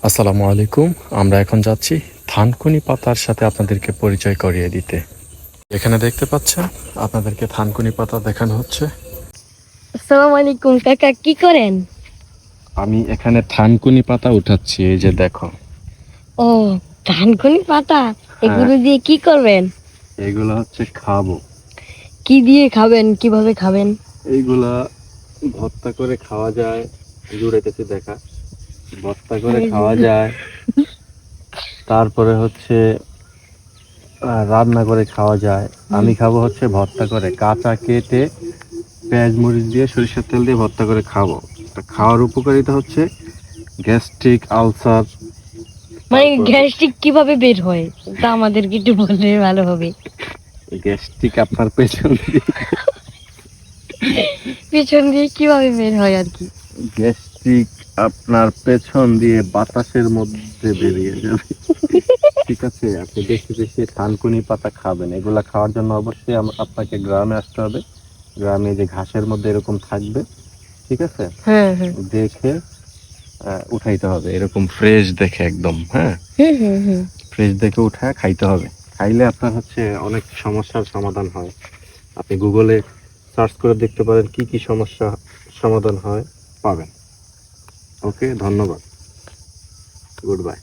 আসসালামু আলাইকুম। আমরা এখন যাচ্ছি থানকুনি পাতার সাথে আপনাদেরকে পরিচয় করিয়ে দিতে। এখানে দেখতে পাচ্ছেন, আপনাদেরকে থানকুনি পাতা দেখানো হচ্ছে। আসসালামু আলাইকুম কাকা, কি করেন? আমি এখানে থানকুনি পাতা উঠাচ্ছি, এই যে দেখো। ও, ধানকুনি পাতা। হ্যাঁ, এগুলো দিয়ে কি করবেন? এগুলো হচ্ছে খাবো। কি দিয়ে খাবেন, কিভাবে খাবেন? এইগুলা ভর্তা করে খাওয়া যায়। জুড়াইতেছি দেখা, ভর্তা করে খাওয়া যায়। তারপরে হচ্ছে রান্না করে খাওয়া যায়। আমি খাবো হচ্ছে ভর্তা করে, কাঁচা কেটে পেঁয়াজ মরিচ দিয়ে সরিষার তেল দিয়ে ভর্তা করে খাবো। তা খাওয়ার উপকারিতা হচ্ছে গ্যাস্ট্রিক, আলসার। মানে গ্যাস্ট্রিক কিভাবে বের হয়, তা আমাদেরকে একটু বললে ভালো হবে। গ্যাস্ট্রিক আপনার পেছন দিয়ে, পেছন দিয়ে কিভাবে বের হয় আর কি? গ্যাস্ট্রিক আপনার পেছন দিয়ে বাতাসের মধ্যে বেরিয়ে যাবে। ঠিক আছে, আপনি বেশি বেশি থানকুনি পাতা খাবেন। এগুলা খাওয়ার জন্য অবশ্যই আপনাকে গ্রামে আসতে হবে। গ্রামে যে ঘাসের মধ্যে এরকম থাকবে, ঠিক আছে, হ্যাঁ হ্যাঁ। দেখে উঠাইতে হবে, এরকম ফ্রেশ দেখে একদম। হ্যাঁ, হুম হুম হুম। ফ্রেশ দেখে উঠায় খাইতে হবে। খাইলে আপনার হচ্ছে অনেক সমস্যার সমাধান হয়। আপনি গুগলে সার্চ করে দেখতে পারেন কি কি সমস্যা সমাধান হয়, পাবেন। ওকে, ধন্যবাদ, গুড বাই।